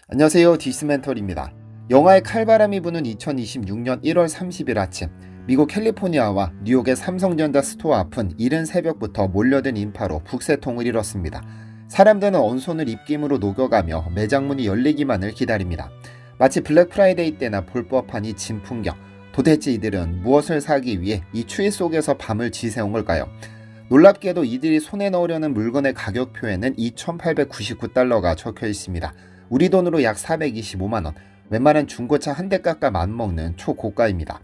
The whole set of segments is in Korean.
안녕하세요. 디스멘털입니다. 영하의 칼바람이 부는 2026년 1월 30일 아침, 미국 캘리포니아와 뉴욕의 삼성전자 스토어 앞은 이른 새벽부터 몰려든 인파로 북새통을 이뤘습니다. 사람들은 언손을 입김으로 녹여가며 매장 문이 열리기만을 기다립니다. 마치 블랙 프라이데이 때나 볼 법한 이 진풍경, 도대체 이들은 무엇을 사기 위해 이 추위 속에서 밤을 지새운 걸까요? 놀랍게도 이들이 손에 넣으려는 물건의 가격표에는 2,899달러가 적혀 있습니다. 우리 돈으로 약 425만원, 웬만한 중고차 한 대 깎아 맘먹는 초고가입니다.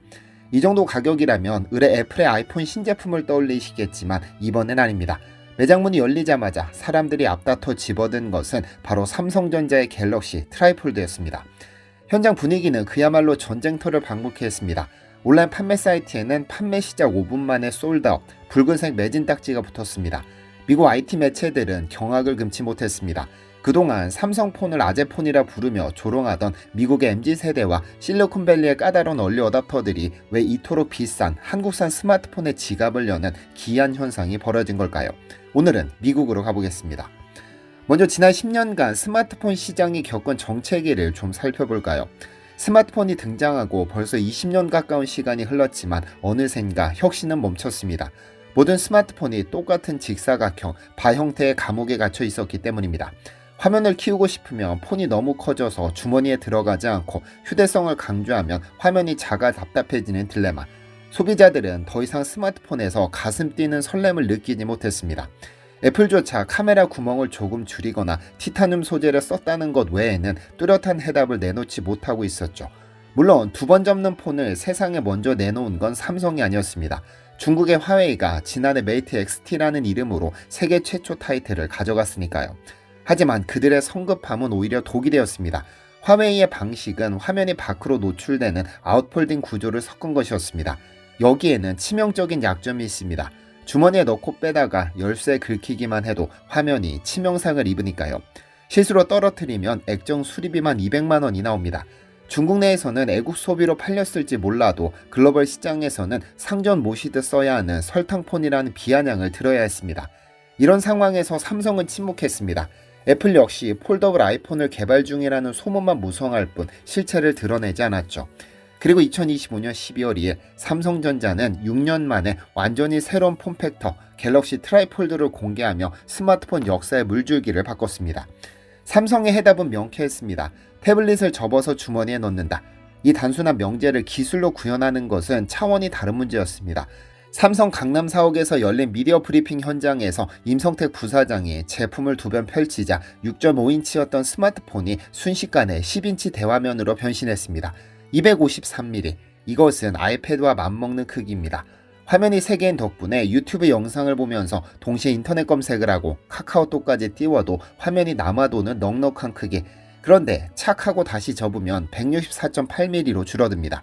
이 정도 가격이라면 의뢰 애플의 아이폰 신제품을 떠올리시겠지만 이번엔 아닙니다. 매장 문이 열리자마자 사람들이 앞다퉈 집어든 것은 바로 삼성전자의 갤럭시 트라이폴드였습니다. 현장 분위기는 그야말로 전쟁터를 방불케 했습니다. 온라인 판매 사이트에는 판매 시작 5분 만에 솔드아웃, 붉은색 매진 딱지가 붙었습니다. 미국 IT 매체들은 경악을 금치 못했습니다. 그동안 삼성폰을 아재폰이라 부르며 조롱하던 미국의 MZ세대와 실리콘밸리의 까다로운 얼리 어답터들이 왜 이토록 비싼 한국산 스마트폰의 지갑을 여는 기이한 현상이 벌어진 걸까요? 오늘은 미국으로 가보겠습니다. 먼저 지난 10년간 스마트폰 시장이 겪은 정체기를 좀 살펴볼까요? 스마트폰이 등장하고 벌써 20년 가까운 시간이 흘렀지만 어느샌가 혁신은 멈췄습니다. 모든 스마트폰이 똑같은 직사각형, 바 형태의 감옥에 갇혀 있었기 때문입니다. 화면을 키우고 싶으면 폰이 너무 커져서 주머니에 들어가지 않고 휴대성을 강조하면 화면이 작아 답답해지는 딜레마. 소비자들은 더 이상 스마트폰에서 가슴 뛰는 설렘을 느끼지 못했습니다. 애플조차 카메라 구멍을 조금 줄이거나 티타늄 소재를 썼다는 것 외에는 뚜렷한 해답을 내놓지 못하고 있었죠. 물론 두 번 접는 폰을 세상에 먼저 내놓은 건 삼성이 아니었습니다. 중국의 화웨이가 지난해 메이트 XT라는 이름으로 세계 최초 타이틀을 가져갔으니까요. 하지만 그들의 성급함은 오히려 독이 되었습니다. 화웨이의 방식은 화면이 밖으로 노출되는 아웃폴딩 구조를 섞은 것이었습니다. 여기에는 치명적인 약점이 있습니다. 주머니에 넣고 빼다가 열쇠 긁히기만 해도 화면이 치명상을 입으니까요. 실수로 떨어뜨리면 액정 수리비만 200만 원이 나옵니다. 중국 내에서는 애국 소비로 팔렸을지 몰라도 글로벌 시장에서는 상전 모시듯 써야 하는 설탕폰이라는 비아냥을 들어야 했습니다. 이런 상황에서 삼성은 침묵했습니다. 애플 역시 폴더블 아이폰을 개발 중이라는 소문만 무성할 뿐 실체를 드러내지 않았죠. 그리고 2025년 12월 2일 삼성전자는 6년 만에 완전히 새로운 폼팩터 갤럭시 트라이폴드를 공개하며 스마트폰 역사의 물줄기를 바꿨습니다. 삼성의 해답은 명쾌했습니다. 태블릿을 접어서 주머니에 넣는다. 이 단순한 명제를 기술로 구현하는 것은 차원이 다른 문제였습니다. 삼성 강남 사옥에서 열린 미디어 브리핑 현장에서 임성택 부사장이 제품을 두 변 펼치자 6.5인치였던 스마트폰이 순식간에 10인치 대화면으로 변신했습니다. 253mm, 이것은 아이패드와 맞먹는 크기입니다. 화면이 3개인 덕분에 유튜브 영상을 보면서 동시에 인터넷 검색을 하고 카카오톡까지 띄워도 화면이 남아도는 넉넉한 크기. 그런데 착하고 다시 접으면 164.8mm로 줄어듭니다.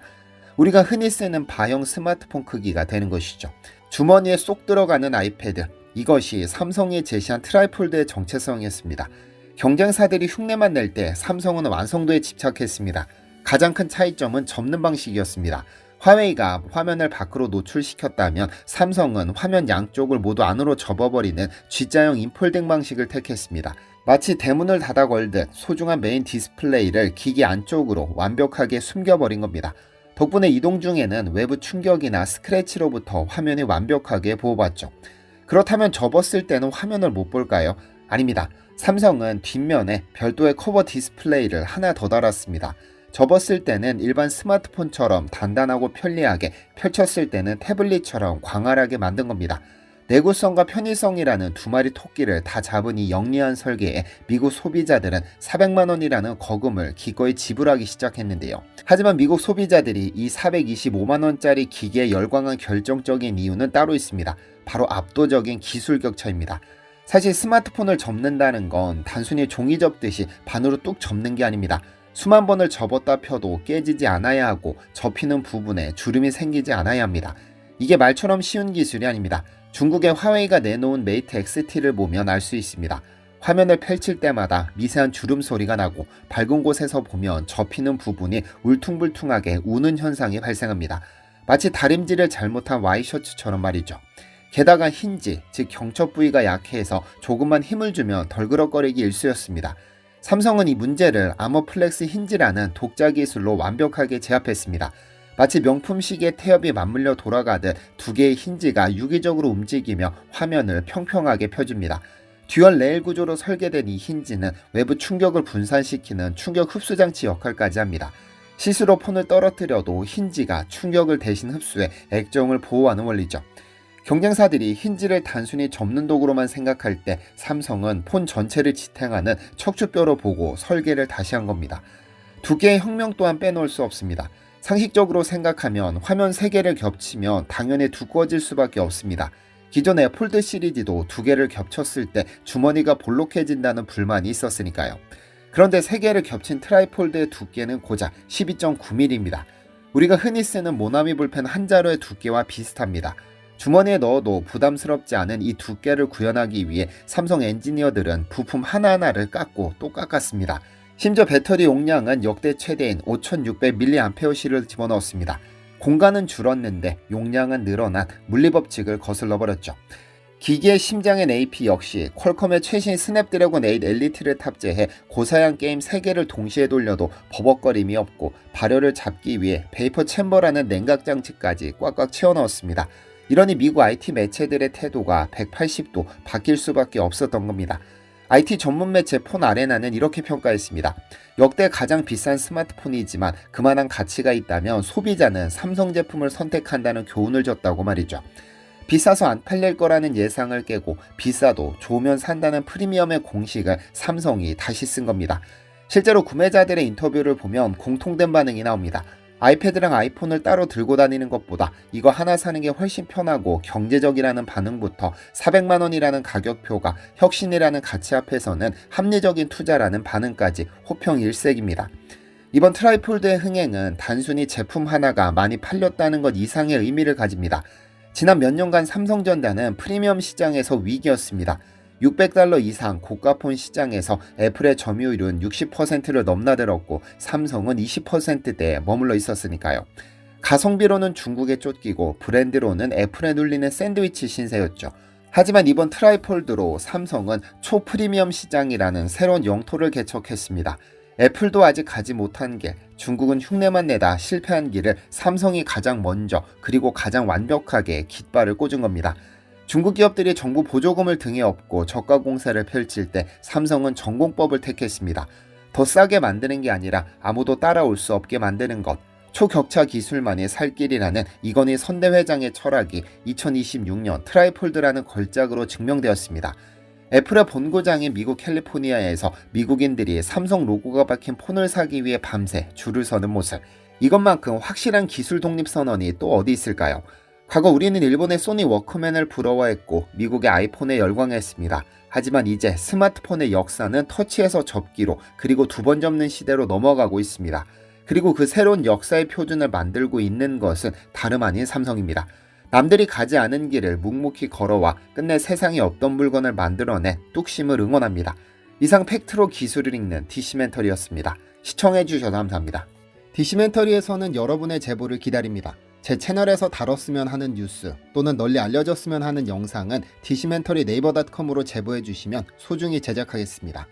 우리가 흔히 쓰는 바형 스마트폰 크기가 되는 것이죠. 주머니에 쏙 들어가는 아이패드, 이것이 삼성이 제시한 트라이폴드의 정체성이었습니다. 경쟁사들이 흉내만 낼 때 삼성은 완성도에 집착했습니다. 가장 큰 차이점은 접는 방식이었습니다. 화웨이가 화면을 밖으로 노출시켰다면 삼성은 화면 양쪽을 모두 안으로 접어버리는 G자형 인폴딩 방식을 택했습니다. 마치 대문을 닫아 걸듯 소중한 메인 디스플레이를 기기 안쪽으로 완벽하게 숨겨버린 겁니다. 덕분에 이동 중에는 외부 충격이나 스크래치로부터 화면이 완벽하게 보호받죠. 그렇다면 접었을 때는 화면을 못 볼까요? 아닙니다. 삼성은 뒷면에 별도의 커버 디스플레이를 하나 더 달았습니다. 접었을 때는 일반 스마트폰처럼 단단하고 편리하게, 펼쳤을 때는 태블릿처럼 광활하게 만든 겁니다. 내구성과 편의성이라는 두 마리 토끼를 다 잡은 이 영리한 설계에 미국 소비자들은 400만 원이라는 거금을 기꺼이 지불하기 시작했는데요. 하지만 미국 소비자들이 이 425만 원짜리 기기에 열광한 결정적인 이유는 따로 있습니다. 바로 압도적인 기술 격차입니다. 사실 스마트폰을 접는다는 건 단순히 종이 접듯이 반으로 뚝 접는 게 아닙니다. 수만 번을 접었다 펴도 깨지지 않아야 하고 접히는 부분에 주름이 생기지 않아야 합니다. 이게 말처럼 쉬운 기술이 아닙니다. 중국의 화웨이가 내놓은 메이트 XT를 보면 알 수 있습니다. 화면을 펼칠 때마다 미세한 주름 소리가 나고 밝은 곳에서 보면 접히는 부분이 울퉁불퉁하게 우는 현상이 발생합니다. 마치 다림질을 잘못한 와이셔츠처럼 말이죠. 게다가 힌지, 즉 경첩 부위가 약해서 조금만 힘을 주면 덜그럭거리기 일쑤였습니다. 삼성은 이 문제를 아머플렉스 힌지라는 독자 기술로 완벽하게 제압했습니다. 마치 명품 시계 태엽이 맞물려 돌아가듯 두 개의 힌지가 유기적으로 움직이며 화면을 평평하게 펴줍니다. 듀얼 레일 구조로 설계된 이 힌지는 외부 충격을 분산시키는 충격 흡수 장치 역할까지 합니다. 실수로 폰을 떨어뜨려도 힌지가 충격을 대신 흡수해 액정을 보호하는 원리죠. 경쟁사들이 힌지를 단순히 접는 도구로만 생각할 때 삼성은 폰 전체를 지탱하는 척추뼈로 보고 설계를 다시 한 겁니다. 두께의 혁명 또한 빼놓을 수 없습니다. 상식적으로 생각하면 화면 3개를 겹치면 당연히 두꺼워질 수밖에 없습니다. 기존의 폴드 시리즈도 2개를 겹쳤을 때 주머니가 볼록해진다는 불만이 있었으니까요. 그런데 3개를 겹친 트라이폴드의 두께는 고작 12.9mm입니다. 우리가 흔히 쓰는 모나미 볼펜 한 자루의 두께와 비슷합니다. 주머니에 넣어도 부담스럽지 않은 이 두께를 구현하기 위해 삼성 엔지니어들은 부품 하나하나를 깎고 또 깎았습니다. 심지어 배터리 용량은 역대 최대인 5600mAh를 집어넣었습니다. 공간은 줄었는데 용량은 늘어난 물리법칙을 거슬러버렸죠. 기기의 심장인 AP 역시 퀄컴의 최신 스냅드래곤 8 엘리트를 탑재해 고사양 게임 3개를 동시에 돌려도 버벅거림이 없고 발열을 잡기 위해 베이퍼 챔버라는 냉각 장치까지 꽉꽉 채워넣었습니다. 이러니 미국 IT 매체들의 태도가 180도 바뀔 수밖에 없었던 겁니다. IT 전문 매체 폰 아레나는 이렇게 평가했습니다. 역대 가장 비싼 스마트폰이지만 그만한 가치가 있다면 소비자는 삼성 제품을 선택한다는 교훈을 줬다고 말이죠. 비싸서 안 팔릴 거라는 예상을 깨고 비싸도 좋으면 산다는 프리미엄의 공식을 삼성이 다시 쓴 겁니다. 실제로 구매자들의 인터뷰를 보면 공통된 반응이 나옵니다. 아이패드랑 아이폰을 따로 들고 다니는 것보다 이거 하나 사는 게 훨씬 편하고 경제적이라는 반응부터 400만 원이라는 가격표가 혁신이라는 가치 앞에서는 합리적인 투자라는 반응까지 호평일색입니다. 이번 트라이폴드의 흥행은 단순히 제품 하나가 많이 팔렸다는 것 이상의 의미를 가집니다. 지난 몇 년간 삼성전자는 프리미엄 시장에서 위기였습니다. $600 이상 고가폰 시장에서 애플의 점유율은 60%를 넘나들었고 삼성은 20%대에 머물러 있었으니까요. 가성비로는 중국에 쫓기고 브랜드로는 애플에 눌리는 샌드위치 신세였죠. 하지만 이번 트라이폴드로 삼성은 초프리미엄 시장이라는 새로운 영토를 개척했습니다. 애플도 아직 가지 못한 길, 중국은 흉내만 내다 실패한 길을 삼성이 가장 먼저 그리고 가장 완벽하게 깃발을 꽂은 겁니다. 중국 기업들이 정부 보조금을 등에 업고 저가 공세를 펼칠 때 삼성은 전공법을 택했습니다. 더 싸게 만드는 게 아니라 아무도 따라올 수 없게 만드는 것. 초격차 기술만이 살 길이라는 이건희 선대 회장의 철학이 2026년 트라이폴드라는 걸작으로 증명되었습니다. 애플의 본고장인 미국 캘리포니아에서 미국인들이 삼성 로고가 박힌 폰을 사기 위해 밤새 줄을 서는 모습. 이것만큼 확실한 기술 독립 선언이 또 어디 있을까요? 과거 우리는 일본의 소니 워크맨을 부러워했고 미국의 아이폰에 열광했습니다. 하지만 이제 스마트폰의 역사는 터치해서 접기로 그리고 2번 접는 시대로 넘어가고 있습니다. 그리고 그 새로운 역사의 표준을 만들고 있는 것은 다름 아닌 삼성입니다. 남들이 가지 않은 길을 묵묵히 걸어와 끝내 세상에 없던 물건을 만들어낸 뚝심을 응원합니다. 이상 팩트로 기술을 읽는 DC멘터리였습니다. 시청해주셔서 감사합니다. DC멘터리에서는 여러분의 제보를 기다립니다. 제 채널에서 다뤘으면 하는 뉴스 또는 널리 알려졌으면 하는 영상은 DC멘터리 네이버.com으로 제보해 주시면 소중히 제작하겠습니다.